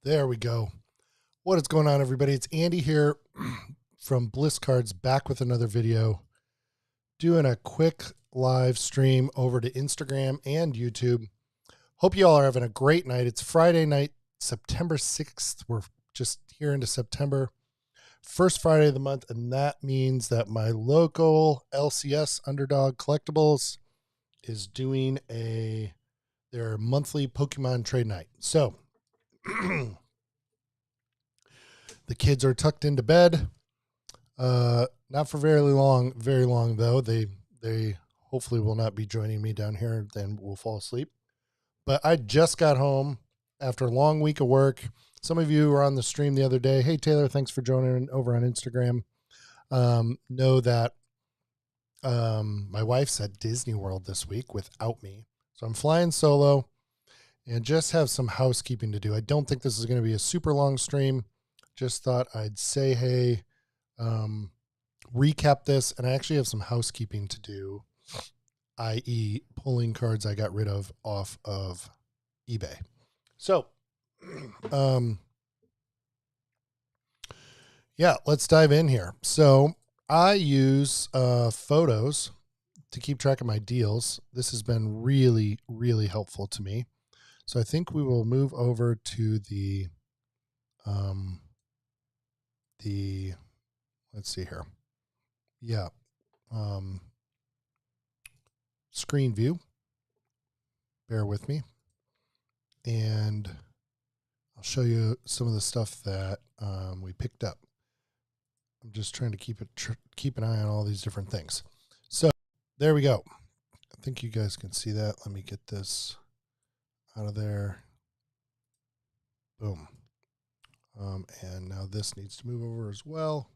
There we go. What is going on, everybody? It's Andy here from Bliss Cards, back with another video. Doing a quick live stream over to Instagram and YouTube. Hope you all are having a great night. It's Friday night, September 6th. We're just here into September. First Friday of the month, and that means that my local LCS Underdog Collectibles is doing their monthly Pokemon trade night. So the kids are tucked into bed. Not for very long though. They hopefully will not be joining me down here, then we'll fall asleep. But I just got home after a long week of work. Some of you were on the stream the other day. Hey Taylor, thanks for joining over on Instagram. Know that my wife's at Disney World this week without me. So I'm flying solo and just have some housekeeping to do. I don't think this is going to be a super long stream. Just thought I'd say hey, recap this, and I actually have some housekeeping to do, i.e. pulling cards I got rid of off of eBay. So, yeah, let's dive in here. So I use photos to keep track of my deals. This has been really, really helpful to me. So I think we will move over to the let's see here. Yeah. Screen view. Bear with me. And I'll show you some of the stuff that we picked up. I'm just trying to keep an eye on all these different things. So there we go. I think you guys can see that. Let me get this out of there. Boom. And now this needs to move over as well.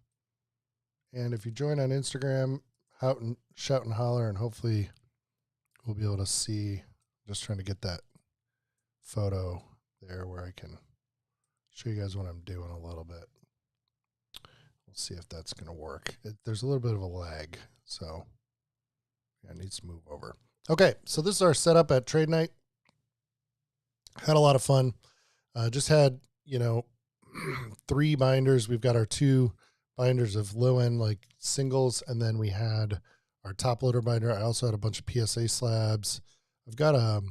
And if you join on Instagram, shout and holler, and hopefully we'll be able to see. Just trying to get that photo there where I can show you guys what I'm doing a little bit. We'll see if that's going to work. There's a little bit of a lag, so it needs to move over. Okay, so this is our setup at trade night. Had a lot of fun. Just had, 3 binders. We've got our 2 binders of low end like singles, and then we had our top loader binder. I also had a bunch of PSA slabs. I've got a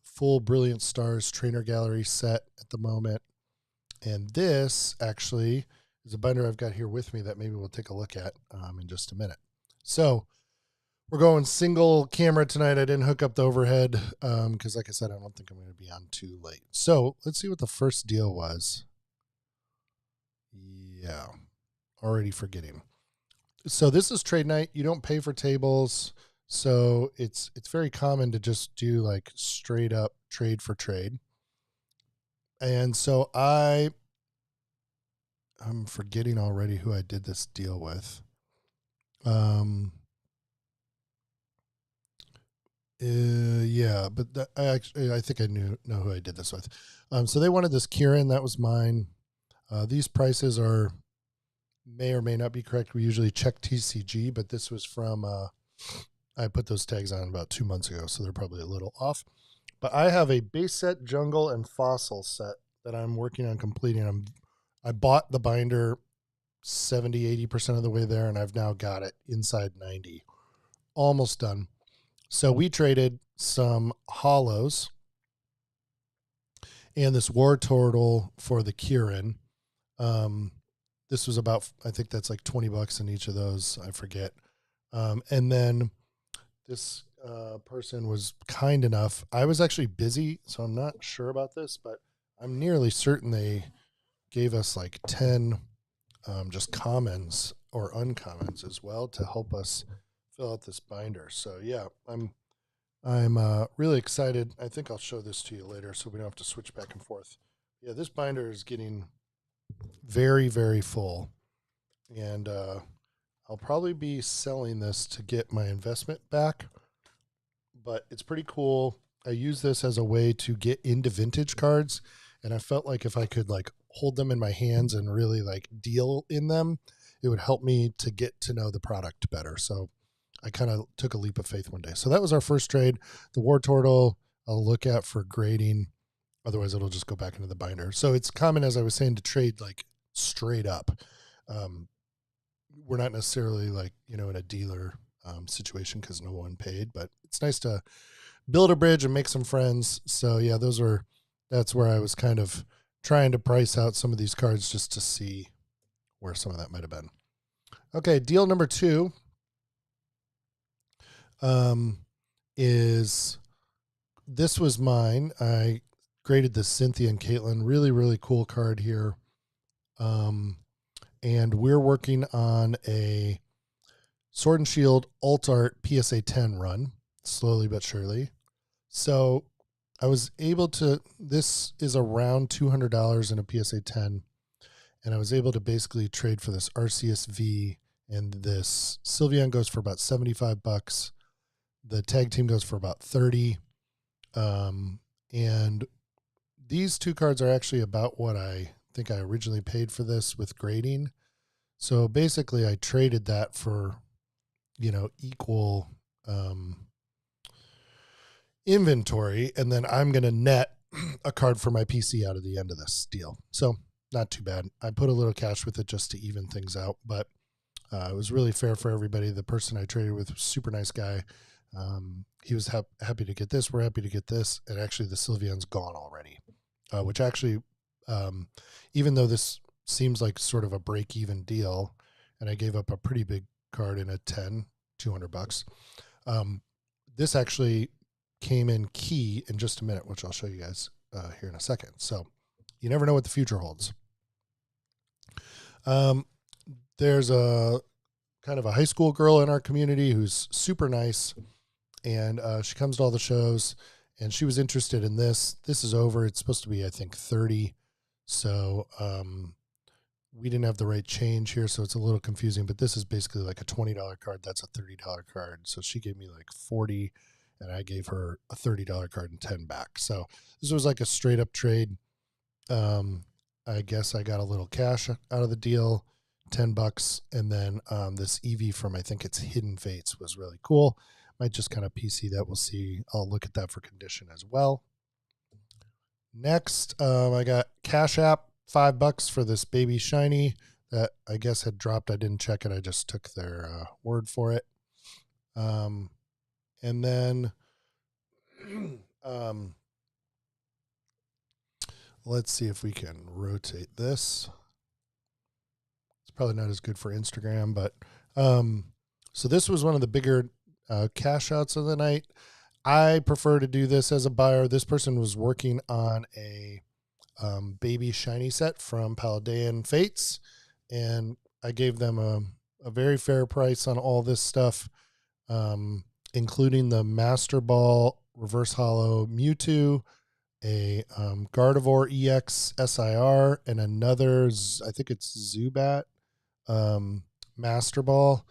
full Brilliant Stars trainer gallery set at the moment, and this actually is a binder I've got here with me that maybe we'll take a look at in just a minute. So we're going single camera tonight. I didn't hook up the overhead because, like I said, I don't think I'm going to be on too late. So let's see what the first deal was. Yeah, already forgetting. So this is trade night. You don't pay for tables. So it's very common to just do like straight up trade for trade. And so I'm forgetting already who I did this deal with. Yeah, but I think I know who I did this with. So they wanted this Kieran. That was mine. These prices may or may not be correct. We usually check TCG, but this was from, I put those tags on about 2 months ago, so they're probably a little off. But I have a base set, jungle, and fossil set that I'm working on completing. I bought the binder 70, 80% of the way there, and I've now got it inside 90. Almost done. So we traded some hollows and this War Turtle for the Kieran. This was about, I think that's like $20 in each of those. I forget. And then this person was kind enough. I was actually busy, so I'm not sure about this, but I'm nearly certain they gave us like 10 just commons or uncommons as well to help us fill out this binder. So yeah, I'm really excited. I think I'll show this to you later so we don't have to switch back and forth. Yeah, this binder is getting very, very full, and I'll probably be selling this to get my investment back, but it's pretty cool. I use this as a way to get into vintage cards, and I felt like if I could like hold them in my hands and really like deal in them, it would help me to get to know the product better. So I kind of took a leap of faith one day. So that was our first trade. The War Turtle I'll look at for grading. Otherwise, it'll just go back into the binder. So it's common, as I was saying, to trade like straight up. We're not necessarily like, in a dealer situation because no one paid, but it's nice to build a bridge and make some friends. So yeah, that's where I was kind of trying to price out some of these cards just to see where some of that might have been. Okay, deal number 2 is, this was mine. I graded the Cynthia and Caitlin. Really, really cool card here. And we're working on a Sword and Shield Alt Art PSA 10 run, slowly but surely. So I was able to, this is around $200 in a PSA 10. And I was able to basically trade for this RCSV, and this Sylveon goes for about $75. The tag team goes for about 30. And these 2 cards are actually about what I think I originally paid for this with grading. So basically I traded that for, equal inventory, and then I'm going to net a card for my PC out of the end of this deal. So not too bad. I put a little cash with it just to even things out, but it was really fair for everybody. The person I traded with was a super nice guy. He was happy to get this. We're happy to get this. And actually the Sylveon's gone already, which actually, even though this seems like sort of a break-even deal, and I gave up a pretty big card in a 10, $200. This actually came in key in just a minute, which I'll show you guys here in a second. So you never know what the future holds. There's a kind of a high school girl in our community who's super nice, and she comes to all the shows, and she was interested in this. This is over. It's supposed to be, I think, 30. So we didn't have the right change here, so it's a little confusing, but this is basically like a $20 card. That's a $30 card. So she gave me like 40, and I gave her a $30 card and 10 back. So this was like a straight up trade. I guess I got a little cash out of the deal, $10. And then this Eevee from, I think it's Hidden Fates, was really cool. Might just kind of PC that. We'll see. I'll look at that for condition as well. Next, I got Cash App, $5 for this baby shiny that I guess had dropped. I didn't check it. I just took their word for it. And then let's see if we can rotate this. It's probably not as good for Instagram, but so this was one of the bigger cash outs of the night. I prefer to do this as a buyer. This person was working on a baby shiny set from Paldean Fates, and I gave them a very fair price on all this stuff, including the Master Ball Reverse Hollow Mewtwo, a Gardevoir EX SIR, and another, I think it's Zubat Master Ball,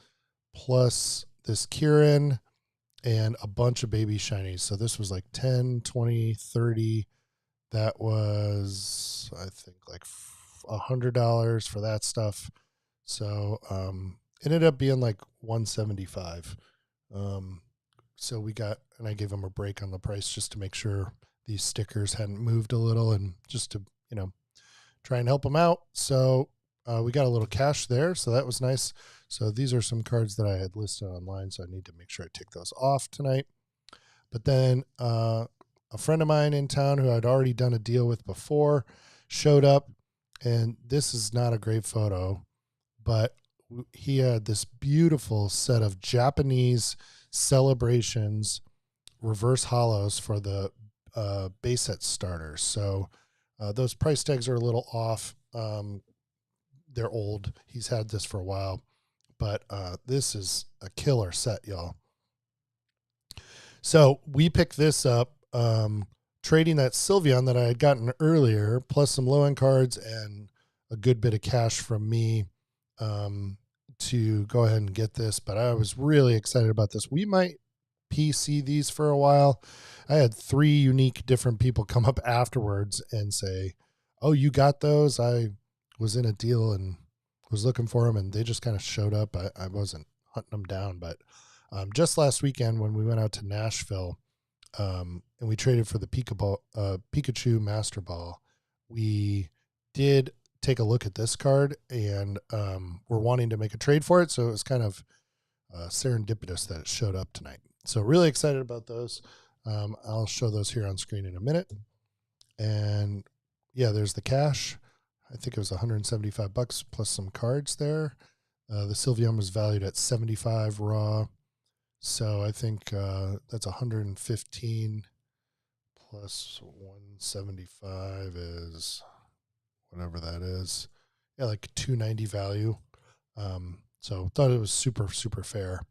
plus this Kirin, and a bunch of baby shinies. So this was like 10, 20, 30. That was, I think, like $100 for that stuff. So it ended up being like $175. So we got, and I gave them a break on the price just to make sure these stickers hadn't moved a little, and just to, try and help them out. So we got a little cash there. So that was nice. So these are some cards that I had listed online, so I need to make sure I take those off tonight. But then a friend of mine in town who I'd already done a deal with before showed up, and this is not a great photo, but he had this beautiful set of Japanese Celebrations reverse hollows for the base set starters. So those price tags are a little off. They're old. He's had this for a while, but this is a killer set, y'all. So we picked this up, trading that Sylveon that I had gotten earlier, plus some low-end cards and a good bit of cash from me to go ahead and get this. But I was really excited about this. We might PC these for a while. I had 3 unique different people come up afterwards and say, "Oh, you got those? I was in a deal and was looking for them," and they just kind of showed up. I wasn't hunting them down, but just last weekend when we went out to Nashville, and we traded for the Pikachu Master Ball. We did take a look at this card, and we're wanting to make a trade for it, so it was kind of serendipitous that it showed up tonight. So really excited about those. I'll show those here on screen in a minute. And yeah, there's the cash. I think it was $175 plus some cards there. The Sylveon was valued at 75 raw. So I think that's 115 plus 175 is whatever that is. Yeah, like 290 value. So thought it was super, super fair.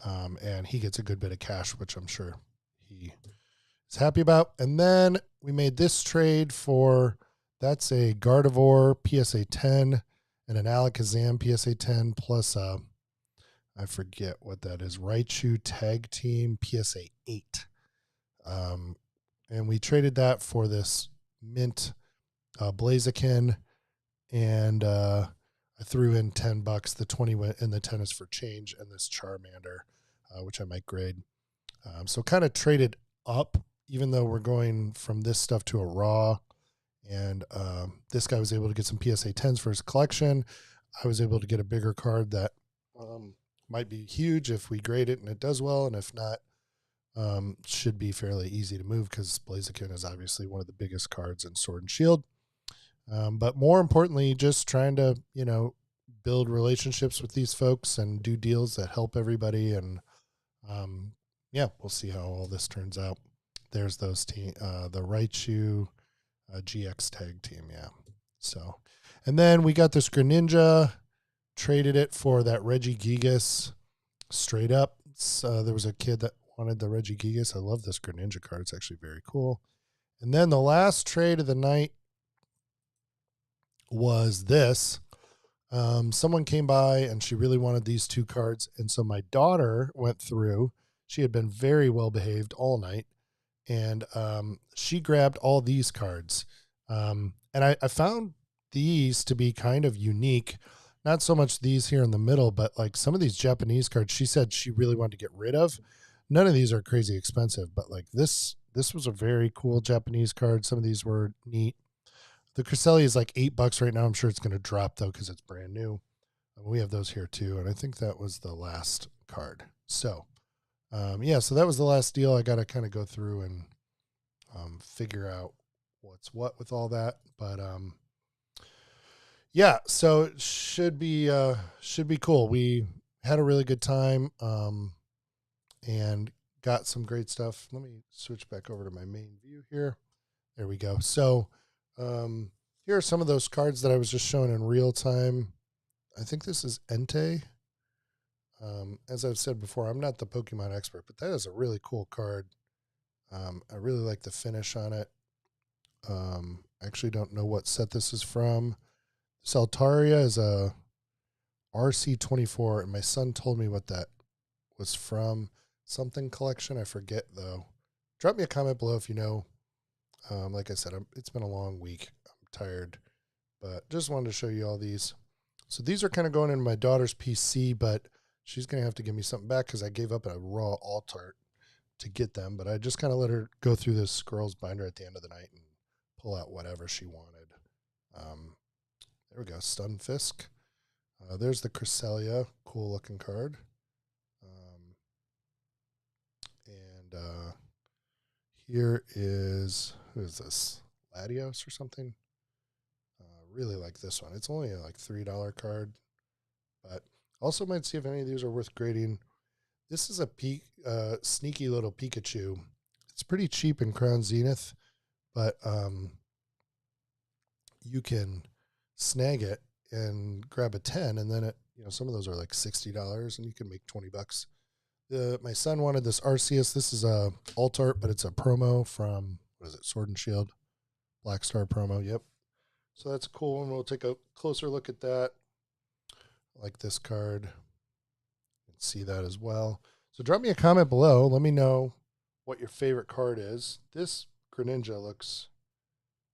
And he gets a good bit of cash, which I'm sure he is happy about. And then we made this trade for, that's a Gardevoir PSA 10 and an Alakazam PSA 10 plus I forget what that is, Raichu Tag Team PSA 8. And we traded that for this mint Blaziken, and I threw in $10. The 20 went, and the 10 is for change, and this Charmander, which I might grade. So kind of traded up, even though we're going from this stuff to a raw. And this guy was able to get some PSA 10s for his collection. I was able to get a bigger card that might be huge if we grade it and it does well, and if not, should be fairly easy to move because Blaziken is obviously one of the biggest cards in Sword and Shield. But more importantly, just trying to, build relationships with these folks and do deals that help everybody. And yeah, we'll see how all this turns out. There's those the Raichu GX Tag Team, yeah. So, and then we got this Greninja, traded it for that Regigigas straight up. There was a kid that wanted the Regigigas. I love this Greninja card. It's actually very cool. And then the last trade of the night was this. Someone came by and she really wanted these two cards. And so my daughter went through. She had been very well behaved all night. And she grabbed all these cards. And I found these to be kind of unique. Not so much these here in the middle, but like some of these Japanese cards she said she really wanted to get rid of. None of these are crazy expensive, but like this was a very cool Japanese card. Some of these were neat. The Cresselia is like $8 right now. I'm sure it's going to drop though because it's brand new. We have those here too, and I think that was the last card. So, yeah, so that was the last deal. I got to kind of go through and figure out what's what with all that, but yeah, so it should be cool. We had a really good time and got some great stuff. Let me switch back over to my main view here. There we go. So here are some of those cards that I was just showing in real time. I think this is Entei. As I've said before, I'm not the Pokemon expert, but that is a really cool card. I really like the finish on it. I actually don't know what set this is from. Saltaria is a RC24, and my son told me what that was from. Something collection, I forget though. Drop me a comment below if you know. Like I said, it's been a long week. I'm tired, but just wanted to show you all these. So these are kind of going in my daughter's PC, but she's going to have to give me something back because I gave up a raw alt-art to get them, but I just kind of let her go through this Squirrels binder at the end of the night and pull out whatever she wanted. There we go, Stunfisk. There's the Cresselia, cool looking card. And here is, who is this? Latios or something? Really like this one. It's only a like $3 card, but also might see if any of these are worth grading. This is a sneaky little Pikachu. It's pretty cheap in Crown Zenith, but you can snag it and grab a 10, and then some of those are like $60, and you can make $20. My son wanted this Arceus. This is a alt art, but it's a promo from, what is it, Sword and Shield, Black Star promo. Yep. So that's a cool one. We'll take a closer look at that. I like this card. You can see that as well. So drop me a comment below. Let me know what your favorite card is. This Greninja looks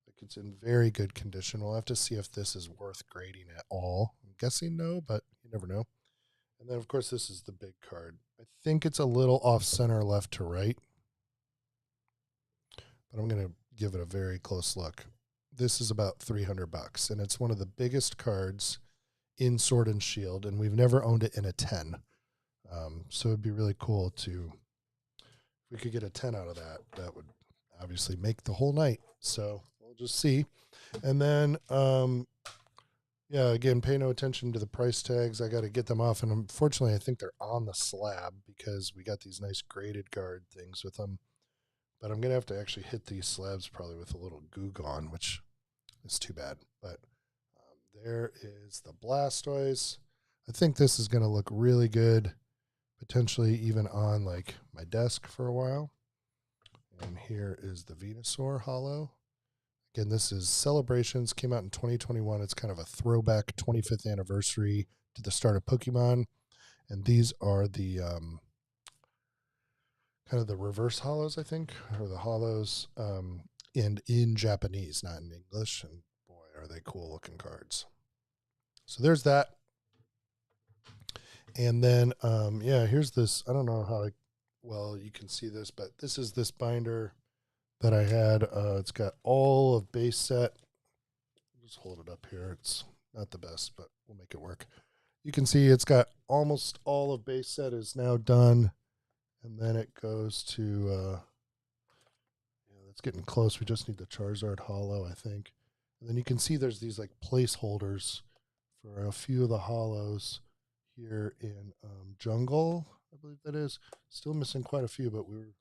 like it's in very good condition. We'll have to see if this is worth grading at all. I'm guessing no, but you never know. And then, of course, this is the big card. I think it's a little off center left to right. but I'm going to give it a very close look. This is about $300, and it's one of the biggest cards in Sword and Shield, and we've never owned it in a 10. So it'd be really cool to, if we could get a 10 out of that, that would obviously make the whole night. So we'll just see. And then, yeah, again, pay no attention to the price tags. I got to get them off. And unfortunately, I think they're on the slab because we got these nice graded guard things with them. But I'm going to have to actually hit these slabs probably with a little Goo Gone, which is too bad. But there is the Blastoise. I think this is going to look really good, potentially even on like my desk for a while. And here is the Venusaur Holo. Again, this is Celebrations, came out in 2021. It's kind of a throwback 25th anniversary to the start of Pokemon. And these are the kind of the reverse holos, I think, or the holos, and in Japanese, not in English. And boy, are they cool looking cards. So there's that. And then, yeah, here's this. I don't know how well you can see this, but this is this binder that I had. It's got all of base set. Just hold it up here. It's not the best, but we'll make it work. You can see it's got almost all of base set is now done. And then it goes to, it's getting close. We just need the Charizard Holo, I think. And then you can see there's these like placeholders for a few of the holos here in Jungle, I believe that is. Still missing quite a few, but we were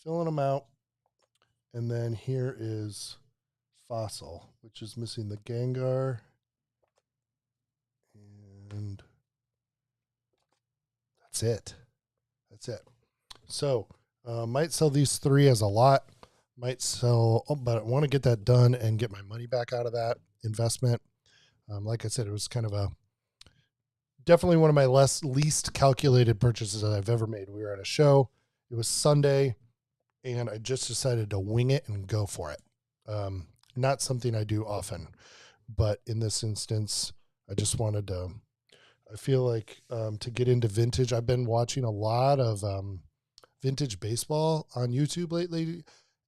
filling them out. And then here is Fossil, which is missing the Gengar. And that's it. That's it. So might sell these 3 as a lot. Might sell, but I want to get that done and get my money back out of that investment. Like I said, it was kind of definitely one of my least calculated purchases that I've ever made. We were at a show. It was Sunday, and I just decided to wing it and go for it. Not something I do often, but in this instance, I just wanted to, I feel like to get into vintage, I've been watching a lot of vintage baseball on YouTube lately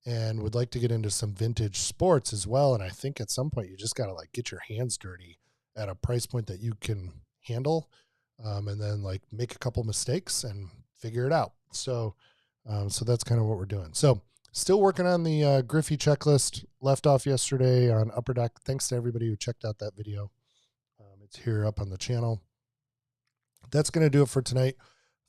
and would like to get into some vintage sports as well. And I think at some point you just got to like get your hands dirty at a price point that you can handle, and then like make a couple mistakes and figure it out. So that's kind of what we're doing. So still working on the Griffey checklist, left off yesterday on Upper Deck. Thanks to everybody who checked out that video. It's here up on the channel. That's going to do it for tonight.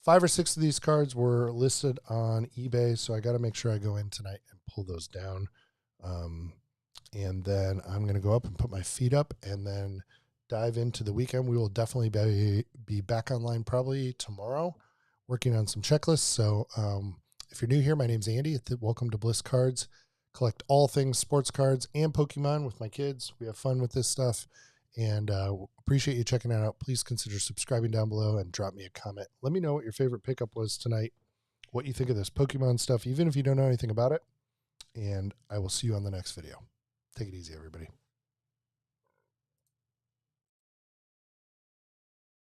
5 or 6 of these cards were listed on eBay, so I got to make sure I go in tonight and pull those down. And then I'm going to go up and put my feet up and then dive into the weekend. We will definitely be back online probably tomorrow working on some checklists. So if you're new here, my name's Andy. Welcome to Bliss Cards. Collect all things sports cards and Pokemon with my kids. We have fun with this stuff. And appreciate you checking it out. Please consider subscribing down below and drop me a comment. Let me know what your favorite pickup was tonight, what you think of this Pokemon stuff, even if you don't know anything about it. And I will see you on the next video. Take it easy, everybody.